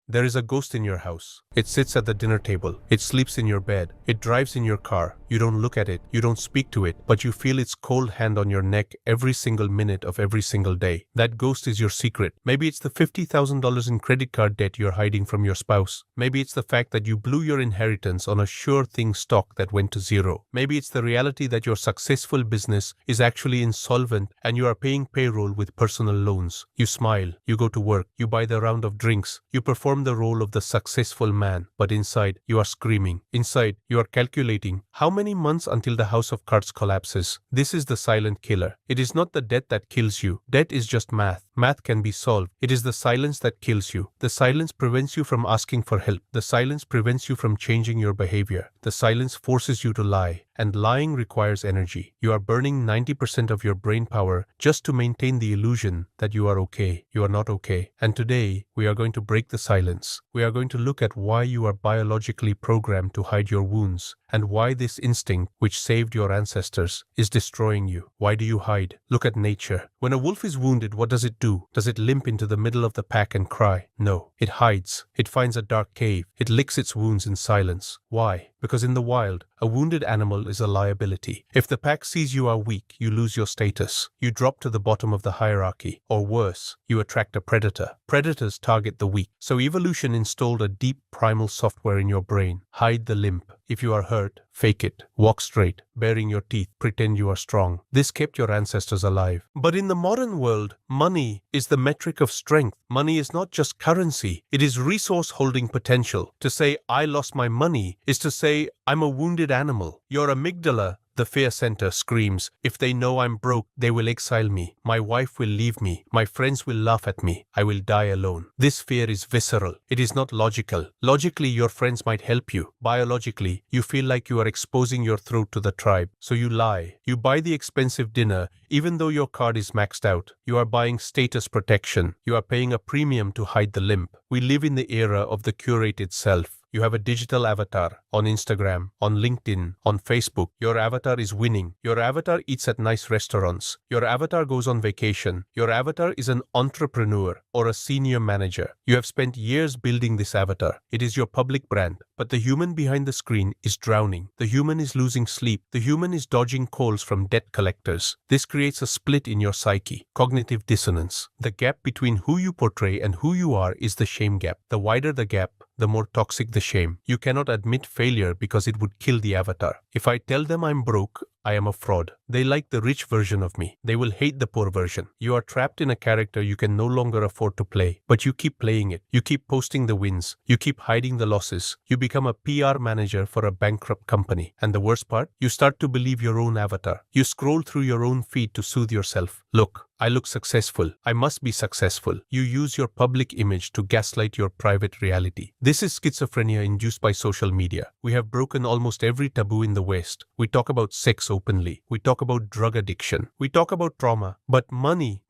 There is a ghost in your house. It sits at the dinner table. It sleeps in your bed. It drives in your car. You don't look at it. You don't speak to it, but you feel its cold hand on your neck every single minute of every single day. That ghost is your secret. Maybe it's the $50,000 in credit card debt you're hiding from your spouse. Maybe it's the fact that you blew your inheritance on a sure thing stock that went to zero. Maybe it's the reality that your successful business is actually insolvent and you are paying payroll with personal loans. You smile. You go to work. You buy the round of drinks. You perform the role of the successful man, but inside you are screaming. Inside you are calculating how many months until the house of cards collapses. This is the silent killer. It is not the debt that kills you. Debt is just math. Math can be solved. It is the silence that kills you. The silence prevents you from asking for help. The silence prevents you from changing your behavior. The silence forces you to lie. And lying requires energy. You are burning 90% of your brain power just to maintain the illusion that you are okay. You are not okay. And today, we are going to break the silence. We are going to look at why you are biologically programmed to hide your wounds and why this instinct, which saved your ancestors, is destroying you. Why do you hide? Look at nature. When a wolf is wounded, what does it do? Does it limp into the middle of the pack and cry? No. It hides. It finds a dark cave. It licks its wounds in silence. Why? Because in the wild, a wounded animal is a liability. If the pack sees you are weak, you lose your status. You drop to the bottom of the hierarchy. Or worse, you attract a predator. Predators target the weak. So evolution installed a deep primal software in your brain. Hide the limp. If you are hurt, fake it. Walk straight, baring your teeth, pretend you are strong. This kept your ancestors alive. But in the modern world, money is the metric of strength. Money is not just currency. It is resource holding potential. To say, I lost my money, is to say, I'm a wounded animal. Your amygdala, the fear center, screams, if they know I'm broke, they will exile me. My wife will leave me. My friends will laugh at me. I will die alone. This fear is visceral. It is not logical. Logically, your friends might help you. Biologically, you feel like you are exposing your throat to the tribe. So you lie. You buy the expensive dinner, even though your card is maxed out. You are buying status protection. You are paying a premium to hide the limp. We live in the era of the curated self. You have a digital avatar on Instagram, on LinkedIn, on Facebook. Your avatar is winning. Your avatar eats at nice restaurants. Your avatar goes on vacation. Your avatar is an entrepreneur or a senior manager. You have spent years building this avatar. It is your public brand. But the human behind the screen is drowning. The human is losing sleep. The human is dodging calls from debt collectors. This creates a split in your psyche, cognitive dissonance. The gap between who you portray and who you are is the shame gap. The wider the gap, the more toxic the shame. You cannot admit failure because it would kill the avatar. If I tell them I'm broke, I am a fraud. They like the rich version of me. They will hate the poor version. You are trapped in a character you can no longer afford to play, but you keep playing it. You keep posting the wins. You keep hiding the losses. You become a PR manager for a bankrupt company. And the worst part, you start to believe your own avatar. You scroll through your own feed to soothe yourself. Look, I look successful. I must be successful. You use your public image to gaslight your private reality. This is schizophrenia induced by social media. We have broken almost every taboo in the West. We talk about sex openly. We talk about drug addiction. We talk about trauma. But money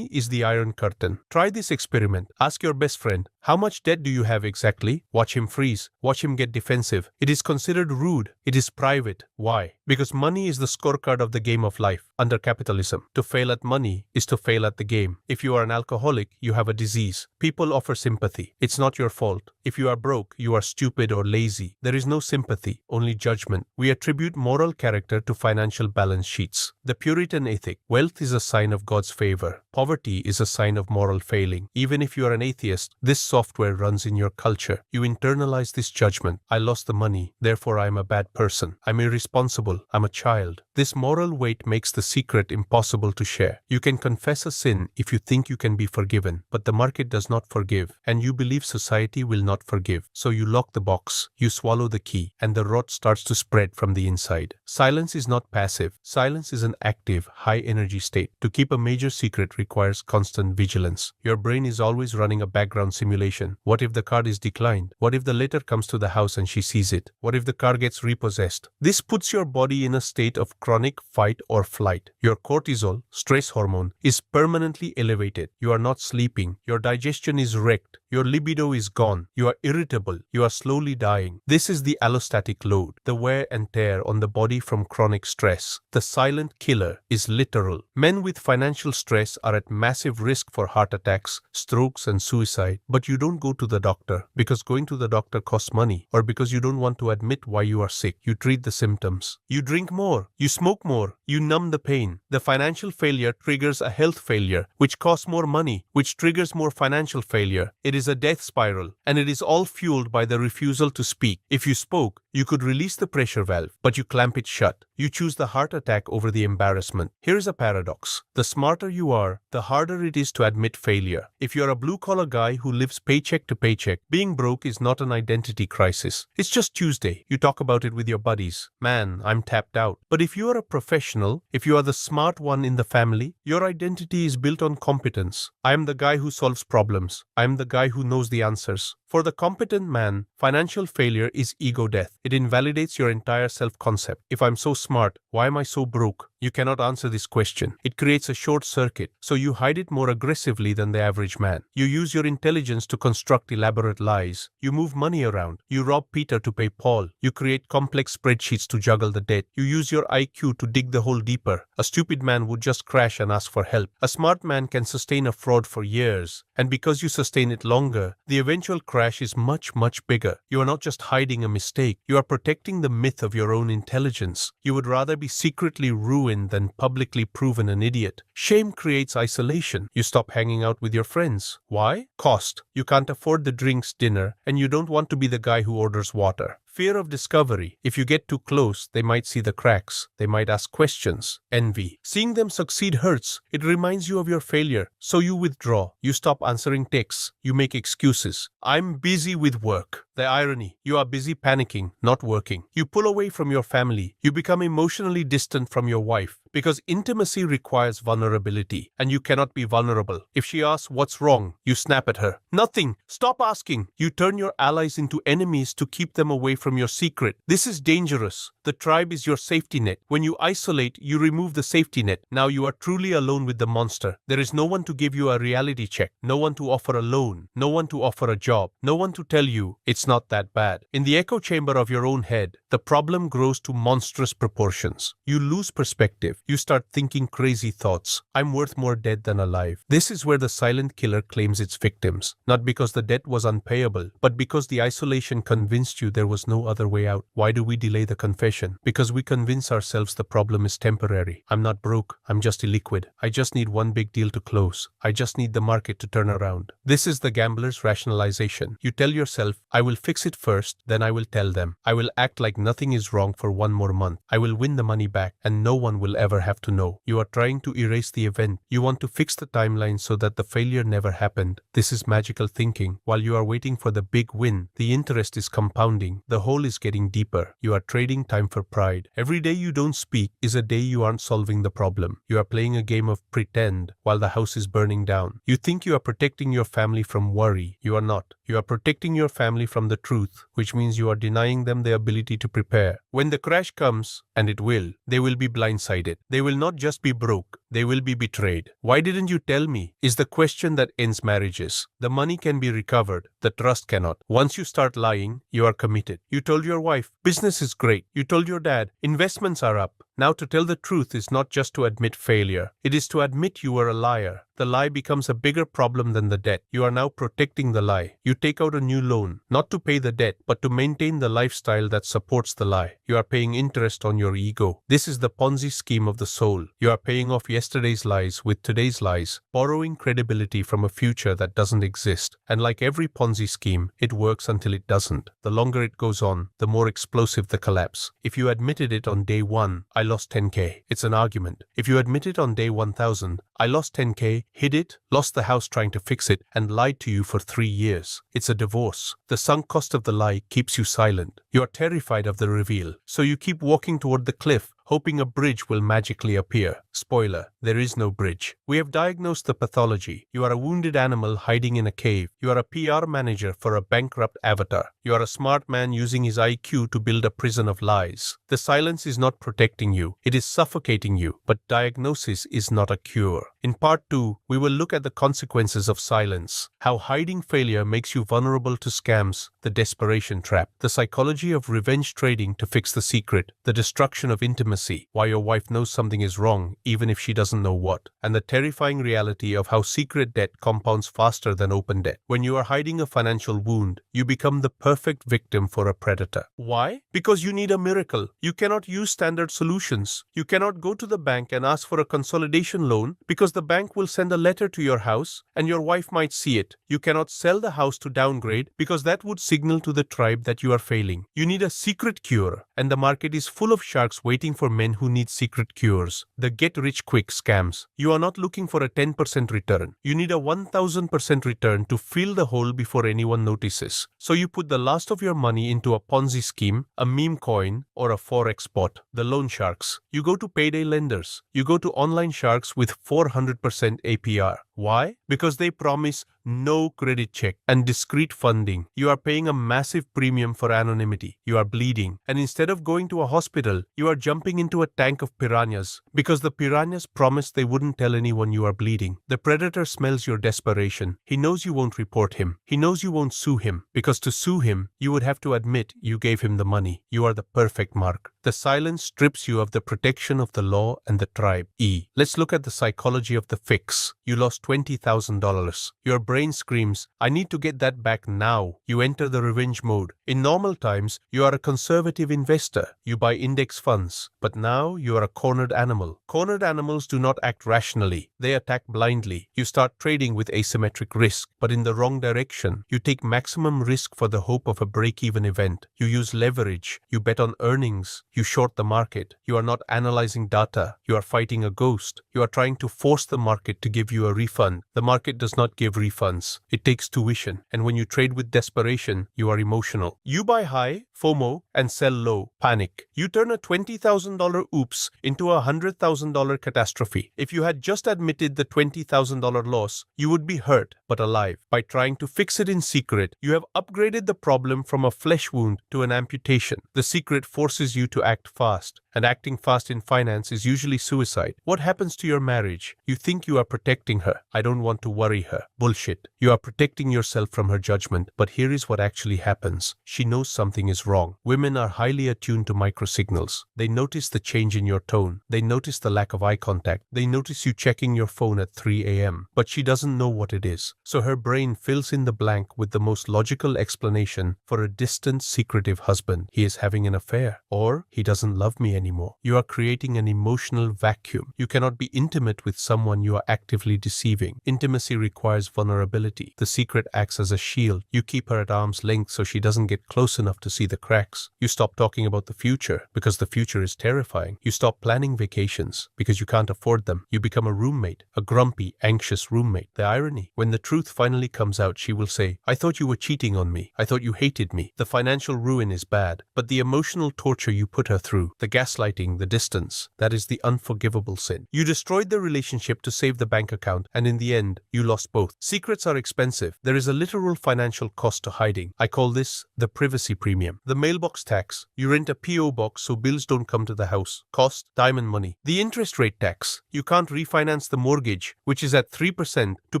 is the iron curtain. Try this experiment. Ask your best friend, how much debt do you have exactly? Watch him freeze. Watch him get defensive. It is considered rude. It is private. Why? Because money is the scorecard of the game of life under capitalism. To fail at money is to fail at the game. If you are an alcoholic, you have a disease. People offer sympathy. It's not your fault. If you are broke, you are stupid or lazy. There is no sympathy, only judgment. We attribute moral character to financial balance sheets. The Puritan ethic, wealth is a sign of God's favor. Poverty is a sign of moral failing. Even if you are an atheist, this software runs in your culture. You internalize this judgment. I lost the money, therefore I am a bad person. I'm irresponsible. I'm a child. This moral weight makes the secret impossible to share. You can confess a sin if you think you can be forgiven, but the market does not forgive, and you believe society will not forgive. So you lock the box, you swallow the key, and the rot starts to spread from the inside. Silence is not passive. Silence is an active, high-energy state. To keep a major secret requires constant vigilance. Your brain is always running a background simulation. What if the card is declined? What if the letter comes to the house and she sees it? What if the car gets repossessed? This puts your body in a state of chronic fight or flight. Your cortisol, stress hormone, is permanently elevated. You are not sleeping. Your digestion is wrecked. Your libido is gone. You are irritable. You are slowly dying. This is the allostatic load, the wear and tear on the body from chronic stress. The silent killer is literal. Men with financial stress are at massive risk for heart attacks, strokes, and suicide. But you don't go to the doctor because going to the doctor costs money, or because you don't want to admit why you are sick. You treat the symptoms. You drink more. You smoke more. You numb the pain. The financial failure triggers a health failure, which costs more money, which triggers more financial failure. It is a death spiral, and it is all fueled by the refusal to speak. If you spoke, you could release the pressure valve, but you clamp it shut. You choose the heart attack over the embarrassment. Here is a paradox. The smarter you are, the harder it is to admit failure. If you're a blue-collar guy who lives paycheck to paycheck, being broke is not an identity crisis. It's just Tuesday. You talk about it with your buddies. Man, I'm tapped out. But if you are a professional, if you are the smart one in the family, your identity is built on competence. I am the guy who solves problems. I am the guy who knows the answers. For the competent man, financial failure is ego death. It invalidates your entire self-concept. If I'm so smart, why am I so broke? You cannot answer this question. It creates a short circuit, so you hide it more aggressively than the average man. You use your intelligence to construct elaborate lies. You move money around. You rob Peter to pay Paul. You create complex spreadsheets to juggle the debt. You use your IQ to dig the hole deeper. A stupid man would just crash and ask for help. A smart man can sustain a fraud for years, and because you sustain it longer, the eventual crash is much, much bigger. You are not just hiding a mistake. You are protecting the myth of your own intelligence. You would rather be secretly ruined than publicly proven an idiot. Shame creates isolation. You stop hanging out with your friends. Why? Cost. You can't afford the drinks, dinner, and you don't want to be the guy who orders water. Fear of discovery. If you get too close, they might see the cracks. They might ask questions. Envy. Seeing them succeed hurts. It reminds you of your failure. So you withdraw. You stop answering texts. You make excuses. I'm busy with work. The irony. You are busy panicking, not working. You pull away from your family. You become emotionally distant from your wife. Because intimacy requires vulnerability, and you cannot be vulnerable. If she asks what's wrong, you snap at her. Nothing. Stop asking. You turn your allies into enemies to keep them away from your secret. This is dangerous. The tribe is your safety net. When you isolate, you remove the safety net. Now you are truly alone with the monster. There is no one to give you a reality check, no one to offer a loan, no one to offer a job, no one to tell you it's not that bad. In the echo chamber of your own head, the problem grows to monstrous proportions. You lose perspective. You start thinking crazy thoughts. I'm worth more dead than alive. This is where the silent killer claims its victims. Not because the debt was unpayable, but because the isolation convinced you there was no other way out. Why do we delay the confession? Because we convince ourselves the problem is temporary. I'm not broke. I'm just illiquid. I just need one big deal to close. I just need the market to turn around. This is the gambler's rationalization. You tell yourself, I will fix it first, then I will tell them. I will act like nothing is wrong for one more month. I will win the money back, and no one will ever have to know. You are trying to erase the event. You want to fix the timeline so that the failure never happened. This is magical thinking. While you are waiting for the big win, the interest is compounding. The hole is getting deeper. You are trading time for pride. Every day you don't speak is a day you aren't solving the problem. You are playing a game of pretend while the house is burning down. You think you are protecting your family from worry. You are not. You are protecting your family from the truth, which means you are denying them the ability to prepare. When the crash comes, and it will, they will be blindsided. They will not just be broke, they will be betrayed. Why didn't you tell me? Is the question that ends marriages. The money can be recovered, the trust cannot. Once you start lying, you are committed. You told your wife, business is great. You told your dad, investments are up. Now to tell the truth is not just to admit failure. It is to admit you are a liar. The lie becomes a bigger problem than the debt. You are now protecting the lie. You take out a new loan, not to pay the debt, but to maintain the lifestyle that supports the lie. You are paying interest on your ego. This is the Ponzi scheme of the soul. You are paying off yesterday's lies with today's lies, borrowing credibility from a future that doesn't exist. And like every Ponzi scheme, it works until it doesn't. The longer it goes on, the more explosive the collapse. If you admitted it on day 1, I lost 10K. It's an argument. If you admit it on day 1000, I lost 10K, hid it, lost the house trying to fix it, and lied to you for 3 years. It's a divorce. The sunk cost of the lie keeps you silent. You are terrified of the reveal, so you keep walking toward the cliff, hoping a bridge will magically appear. Spoiler, there is no bridge. We have diagnosed the pathology. You are a wounded animal hiding in a cave. You are a PR manager for a bankrupt avatar. You are a smart man using his IQ to build a prison of lies. The silence is not protecting you. It is suffocating you. But diagnosis is not a cure. In part 2, we will look at the consequences of silence, how hiding failure makes you vulnerable to scams, the desperation trap, the psychology of revenge trading to fix the secret, the destruction of intimacy, why your wife knows something is wrong even if she doesn't know what, and the terrifying reality of how secret debt compounds faster than open debt. When you are hiding a financial wound, you become the perfect victim for a predator. Why? Because you need a miracle. You cannot use standard solutions. You cannot go to the bank and ask for a consolidation loan because the bank will send a letter to your house and your wife might see it. You cannot sell the house to downgrade because that would signal to the tribe that you are failing. You need a secret cure, and the market is full of sharks waiting for men who need secret cures. The get-rich-quick scams. You are not looking for a 10% return. You need a 1000% return to fill the hole before anyone notices. So you put the last of your money into a Ponzi scheme, a meme coin, or a forex bot. The loan sharks. You go to payday lenders. You go to online sharks with 400% APR. Why? Because they promise no credit check and discreet funding. You are paying a massive premium for anonymity. You are bleeding. And instead of going to a hospital, you are jumping into a tank of piranhas because the piranhas promised they wouldn't tell anyone you are bleeding. The predator smells your desperation. He knows you won't report him. He knows you won't sue him because to sue him, you would have to admit you gave him the money. You are the perfect mark. The silence strips you of the protection of the law and the tribe. Let's look at the psychology of the fix. You lost $20,000. Your brain screams, I need to get that back now. You enter the revenge mode. In normal times, you are a conservative investor. You buy index funds. But now you are a cornered animal. Cornered animals do not act rationally. They attack blindly. You start trading with asymmetric risk, but in the wrong direction. You take maximum risk for the hope of a break-even event. You use leverage. You bet on earnings. You short the market. You are not analyzing data. You are fighting a ghost. You are trying to force the market to give you a refund. The market does not give refunds. It takes tuition. And when you trade with desperation, you are emotional. You buy high, FOMO, and sell low, panic. You turn a $20,000 oops into a $100,000 catastrophe. If you had just admitted the $20,000 loss, you would be hurt but alive. By trying to fix it in secret, you have upgraded the problem from a flesh wound to an amputation. The secret forces you to act fast, and acting fast in finance is usually suicide. What happens to your marriage? You think you are protecting her. I don't want to worry her. Bullshit. You are protecting yourself from her judgment, but here is what actually happens. She knows something is wrong. Women are highly attuned to microsignals. They notice the change in your tone. They notice the lack of eye contact. They notice you checking your phone at 3 a.m., but she doesn't know what it is. So her brain fills in the blank with the most logical explanation for a distant, secretive husband. He is having an affair, or he doesn't love me anymore. You are creating an emotional vacuum. You cannot be intimate with someone you are actively deceiving. Intimacy requires vulnerability. The secret acts as a shield. You keep her at arm's length so she doesn't get close enough to see the cracks. You stop talking about the future because the future is terrifying. You stop planning vacations because you can't afford them. You become a roommate, a grumpy, anxious roommate. The irony, when the truth finally comes out, she will say, I thought you were cheating on me. I thought you hated me. The financial ruin is bad, but the emotional torture you put her through, the gaslighting, the distance, that is the unforgivable sin. You destroyed the relationship to save the bank account, and in the end, you lost both. Secrets are expensive. There is a literal financial cost to hiding. I call this the privacy premium. The mailbox tax. You rent a P.O. box so bills don't come to the house. Cost, time and money. The interest rate tax. You can't refinance the mortgage, which is at 3%, to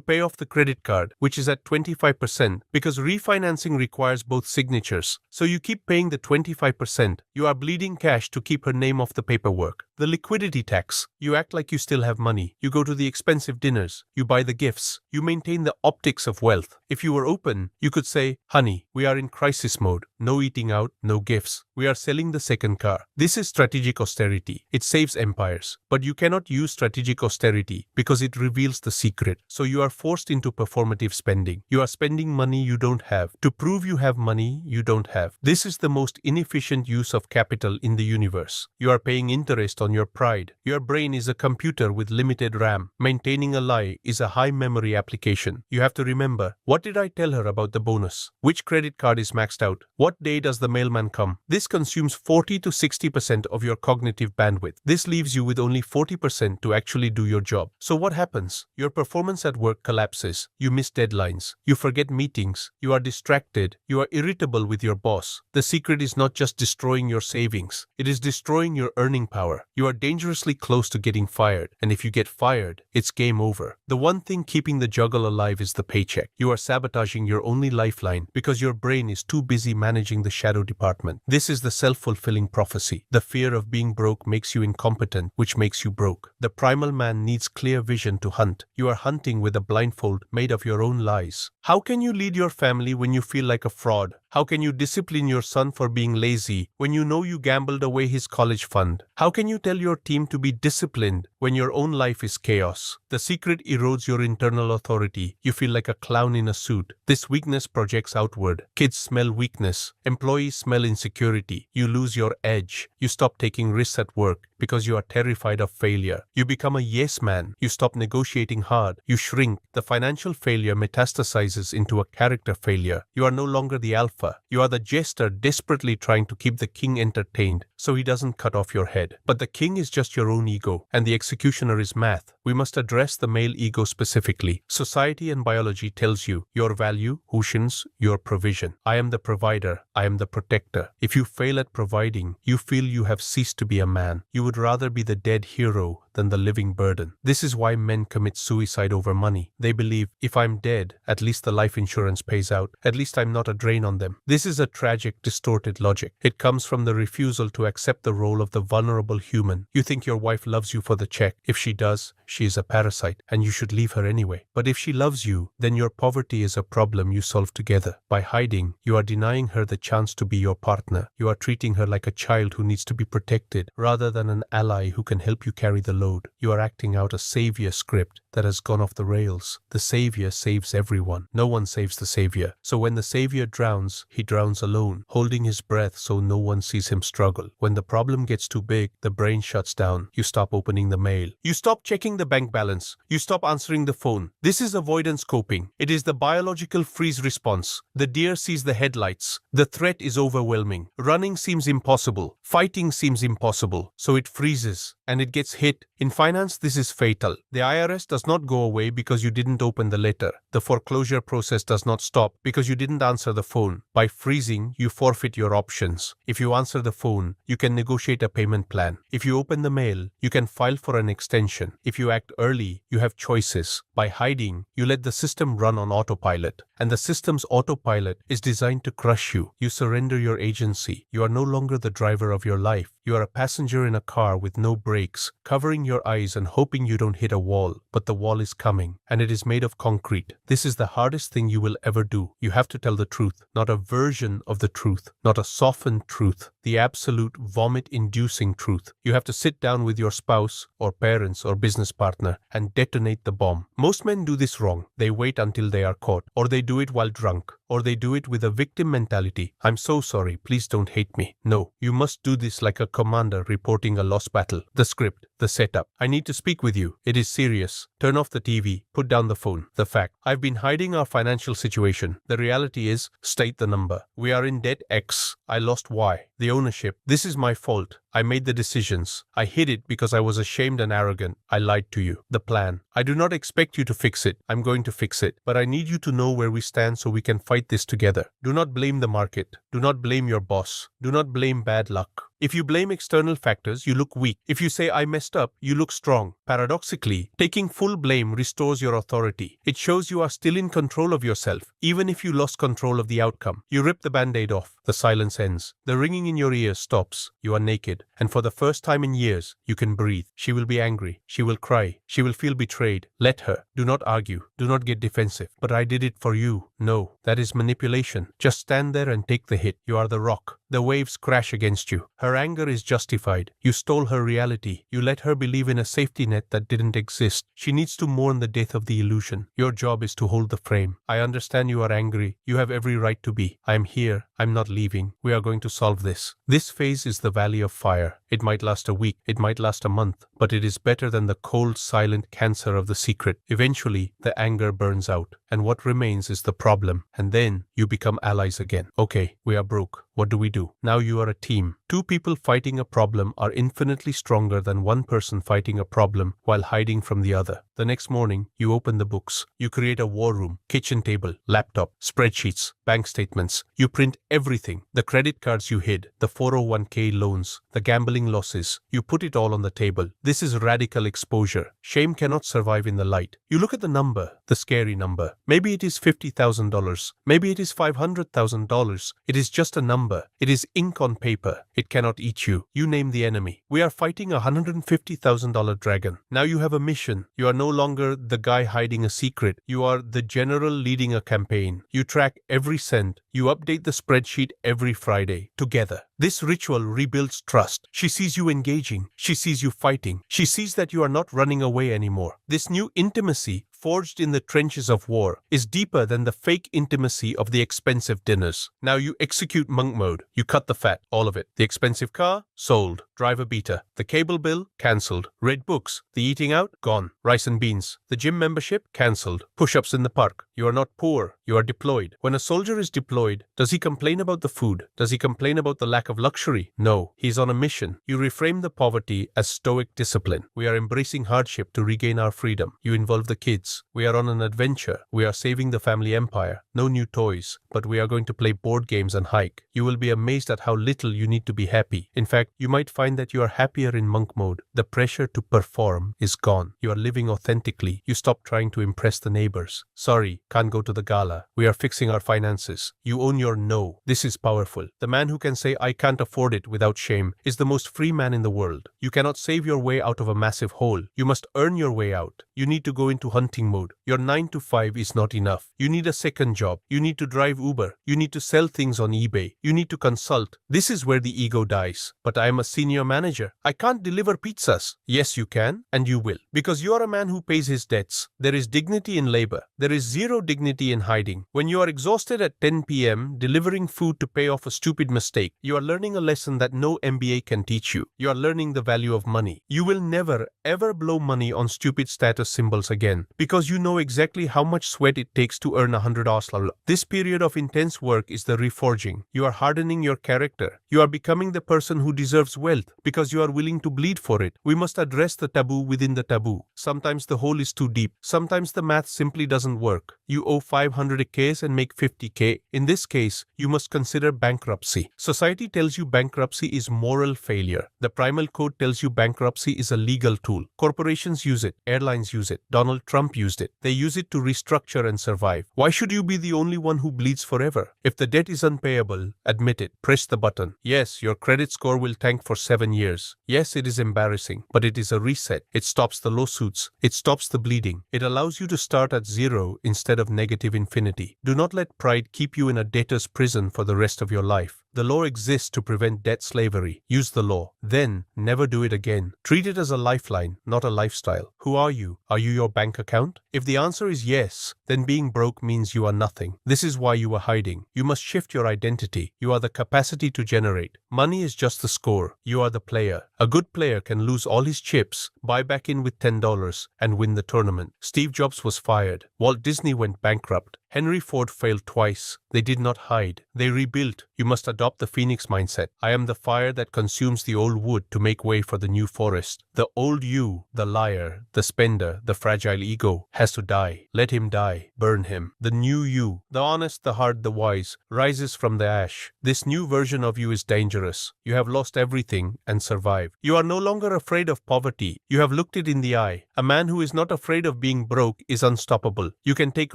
pay off the credit card, which is at 25%, because refinancing requires both signatures. So you keep paying the 25%. You are bleeding cash to keep her name off the paperwork. The liquidity tax. You act like you still have money. You go to the expensive dinners. You buy the gifts. You maintain the optics of wealth. If you were open, you could say, honey, we are in crisis mode. No eating out, no gifts. We are selling the second car. This is strategic austerity. It saves empires. But you cannot use strategic austerity because it reveals the secret. So you are forced into performative spending. You are spending money you don't have to prove you have money you don't have. This is the most inefficient use of capital in the universe. You are paying interest on on your pride. Your brain is a computer with limited RAM. Maintaining a lie is a high-memory application. You have to remember, what did I tell her about the bonus? Which credit card is maxed out? What day does the mailman come? This consumes 40 to 60% of your cognitive bandwidth. This leaves you with only 40% to actually do your job. So what happens? Your performance at work collapses. You miss deadlines. You forget meetings. You are distracted. You are irritable with your boss. The secret is not just destroying your savings. It is destroying your earning power. You are dangerously close to getting fired. And if you get fired, it's game over. The one thing keeping the juggle alive is the paycheck. You are sabotaging your only lifeline because your brain is too busy managing the shadow department. This is the self-fulfilling prophecy. The fear of being broke makes you incompetent, which makes you broke. The primal man needs clear vision to hunt. You are hunting with a blindfold made of your own lies. How can you lead your family when you feel like a fraud? How can you discipline your son for being lazy when you know you gambled away his college fund? How can you tell your team to be disciplined when your own life is chaos? The secret erodes your internal authority. You feel like a clown in a suit. This weakness projects outward. Kids smell weakness. Employees smell insecurity. You lose your edge. You stop taking risks at work because you are terrified of failure. You become a yes man. You stop negotiating hard. You shrink. The financial failure metastasizes into a character failure. You are no longer the alpha. You are the jester desperately trying to keep the king entertained so he doesn't cut off your head. But the king is just your own ego, and the executioner is math. We must address the male ego specifically. Society and biology tells you your value, Hushins, your provision. I am the provider. I am the protector. If you fail at providing, you feel you have ceased to be a man. You would rather be the dead hero than the living burden. This is why men commit suicide over money. They believe, if I'm dead, at least the life insurance pays out. At least I'm not a drain on them. This is a tragic, distorted logic. It comes from the refusal to accept the role of the vulnerable human. You think your wife loves you for the check. If she does, she is a parasite, and you should leave her anyway. But if she loves you, then your poverty is a problem you solve together. By hiding, you are denying her the chance to be your partner. You are treating her like a child who needs to be protected, rather than an ally who can help you carry the load. You are acting out a savior script that has gone off the rails. The savior saves everyone. No one saves the savior. So when the savior drowns, he drowns alone, holding his breath so no one sees him struggle. When the problem gets too big, the brain shuts down. You stop opening the mail. You stop checking the bank balance. You stop answering the phone. This is avoidance coping. It is the biological freeze response. The deer sees the headlights. The threat is overwhelming. Running seems impossible. Fighting seems impossible. So it freezes and it gets hit. In finance, this is fatal. The IRS does not go away because you didn't open the letter. The foreclosure process does not stop because you didn't answer the phone. By freezing, you forfeit your options. If you answer the phone, you can negotiate a payment plan. If you open the mail, you can file for an extension. If you act early, you have choices. By hiding, you let the system run on autopilot. And the system's autopilot is designed to crush you. You surrender your agency. You are no longer the driver of your life. You are a passenger in a car with no brakes, covering your eyes and hoping you don't hit a wall. But the wall is coming, and it is made of concrete. This is the hardest thing you will ever do. You have to tell the truth, not a version of the truth, not a softened truth, the absolute vomit-inducing truth. You have to sit down with your spouse or parents or business partner and detonate the bomb. Most men do this wrong. They wait until they are caught, or they do it while drunk, or they do it with a victim mentality. I'm so sorry, please don't hate me. No, you must do this like a commander reporting a lost battle. The script, the setup. I need to speak with you. It is serious. Turn off the TV. Put down the phone. The fact. I've been hiding our financial situation. The reality is, state the number. We are in debt X. I lost Y. The ownership. This is my fault. I made the decisions. I hid it because I was ashamed and arrogant. I lied to you. The plan. I do not expect you to fix it. I'm going to fix it. But I need you to know where we stand so we can fight this together. Do not blame the market. Do not blame your boss. Do not blame bad luck. If you blame external factors, you look weak. If you say, I messed up, you look strong. Paradoxically, taking full blame restores your authority. It shows you are still in control of yourself, even if you lost control of the outcome. You rip the band-aid off. The silence ends. The ringing in your ears stops. You are naked. And for the first time in years, you can breathe. She will be angry. She will cry. She will feel betrayed. Let her. Do not argue. Do not get defensive. But I did it for you. No, that is manipulation. Just stand there and take the hit. You are the rock. The waves crash against you. Her anger is justified. You stole her reality. You let her believe in a safety net that didn't exist. She needs to mourn the death of the illusion. Your job is to hold the frame. I understand you are angry. You have every right to be. I am here. I'm not leaving. We are going to solve this. This phase is the valley of fire. It might last a week, it might last a month, but it is better than the cold, silent cancer of the secret. Eventually, the anger burns out, and what remains is the problem, and then you become allies again. Okay, we are broke. What do we do? Now you are a team. Two people fighting a problem are infinitely stronger than one person fighting a problem while hiding from the other. The next morning, you open the books. You create a war room, kitchen table, laptop, spreadsheets, bank statements. You print everything. The credit cards you hid, the 401k loans, the gambling losses. You put it all on the table. This is radical exposure. Shame cannot survive in the light. You look at the number, the scary number. Maybe it is $50,000. Maybe it is $500,000. It is just a number. It is ink on paper. It cannot eat you. You name the enemy. We are fighting a $150,000 dragon. Now you have a mission. You are no longer the guy hiding a secret. You are the general leading a campaign. You track every cent. You update the spreadsheet every Friday. Together. This ritual rebuilds trust. She sees you engaging. She sees you fighting. She sees that you are not running away anymore. This new intimacy, forged in the trenches of war, is deeper than the fake intimacy of the expensive dinners. Now you execute monk mode. You cut the fat, all of it. The expensive car? Sold. Driver beta. The cable bill? Cancelled. Read books. The eating out? Gone. Rice and beans. The gym membership? Cancelled. Push-ups in the park. You are not poor. You are deployed. When a soldier is deployed, does he complain about the food? Does he complain about the lack of luxury? No. He is on a mission. You reframe the poverty as stoic discipline. We are embracing hardship to regain our freedom. You involve the kids. We are on an adventure. We are saving the family empire. No new toys, but we are going to play board games and hike. You will be amazed at how little you need to be happy. In fact, you might find that you are happier in monk mode. The pressure to perform is gone. You are living authentically. You stop trying to impress the neighbors. Sorry, can't go to the gala. We are fixing our finances. You own your no. This is powerful. The man who can say I can't afford it without shame is the most free man in the world. You cannot save your way out of a massive hole. You must earn your way out. You need to go into hunting mode. Your 9 to 5 is not enough. You need a second job. You need to drive Uber. You need to sell things on eBay. You need to consult. This is where the ego dies. But I am a senior manager. I can't deliver pizzas. Yes, you can, and you will. Because you are a man who pays his debts. There is dignity in labor. There is zero dignity in hiding. When you are exhausted at 10 p.m. delivering food to pay off a stupid mistake, you are learning a lesson that no MBA can teach you. You are learning the value of money. You will never, ever blow money on stupid status symbols again, because you know exactly how much sweat it takes to earn $100. This period of intense work is the reforging. You are hardening your character. You are becoming the person who deserves wealth because you are willing to bleed for it. We must address the taboo within the taboo. Sometimes the hole is too deep. Sometimes the math simply doesn't work. You owe 500K and make 50K. In this case, you must consider bankruptcy. Society tells you bankruptcy is moral failure. The primal code tells you bankruptcy is a legal tool. Corporations use it. Airlines use it. Donald Trump used it. They use it to restructure and survive. Why should you be the only one who bleeds forever? If the debt is unpayable, admit it. Press the button. Yes, your credit score will tank for 7 years. Yes, it is embarrassing, but it is a reset. It stops the lawsuits. It stops the bleeding. It allows you to start at zero instead of negative infinity. Do not let pride keep you in a debtor's prison for the rest of your life. The law exists to prevent debt slavery. Use the law. Then, never do it again. Treat it as a lifeline, not a lifestyle. Who are you? Are you your bank account? If the answer is yes, then being broke means you are nothing. This is why you are hiding. You must shift your identity. You are the capacity to generate. Money is just the score. You are the player. A good player can lose all his chips, buy back in with $10, and win the tournament. Steve Jobs was fired. Walt Disney went bankrupt. Henry Ford failed twice. They did not hide. They rebuilt. You must adopt the phoenix mindset. I am the fire that consumes the old wood to make way for the new forest. The old you, the liar, the spender, the fragile ego, has to die. Let him die. Burn him. The new you, the honest, the hard, the wise, rises from the ash. This new version of you is dangerous. You have lost everything and survived. You are no longer afraid of poverty. You have looked it in the eye. A man who is not afraid of being broke is unstoppable. You can take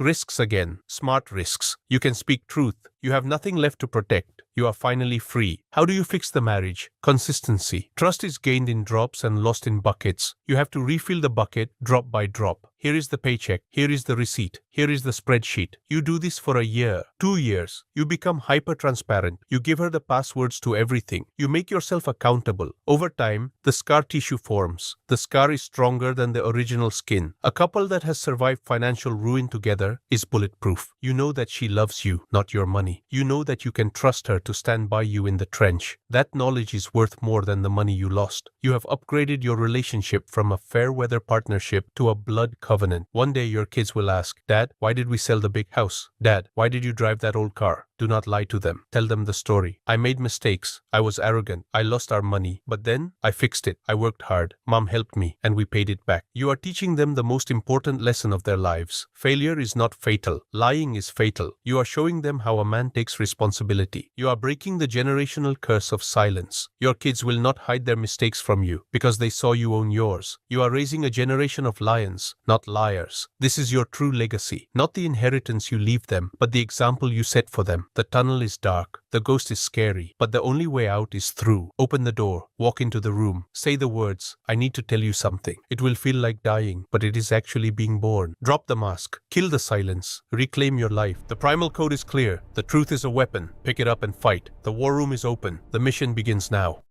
risks again. Smart risks. You can speak truth. You have nothing left to protect. You are finally free. How do you fix the marriage? Consistency. Trust is gained in drops and lost in buckets. You have to refill the bucket drop by drop. Here is the paycheck. Here is the receipt. Here is the spreadsheet. You do this for a year, 2 years. You become hyper-transparent. You give her the passwords to everything. You make yourself accountable. Over time, the scar tissue forms. The scar is stronger than the original skin. A couple that has survived financial ruin together is bulletproof. You know that she loves you, not your money. money. You know that you can trust her to stand by you in the trench. That knowledge is worth more than the money you lost. You have upgraded your relationship from a fair-weather partnership to a blood covenant. One day your kids will ask, "Dad, why did we sell the big house? Dad, why did you drive that old car?" Do not lie to them. Tell them the story. I made mistakes. I was arrogant. I lost our money. But then I fixed it. I worked hard. Mom helped me, and we paid it back. You are teaching them the most important lesson of their lives. Failure is not fatal. Lying is fatal. You are showing them how a man takes responsibility. You are breaking the generational curse of silence. Your kids will not hide their mistakes from you because they saw you own yours. You are raising a generation of lions, not liars. This is your true legacy. Not the inheritance you leave them, but the example you set for them. The tunnel is dark. The ghost is scary. But the only way out is through. Open the door. Walk into the room. Say the words, "I need to tell you something." It will feel like dying, but it is actually being born. Drop the mask. Kill the silence. Reclaim your life. The primal code is clear. The truth is a weapon. Pick it up and fight. The war room is open. The mission begins now.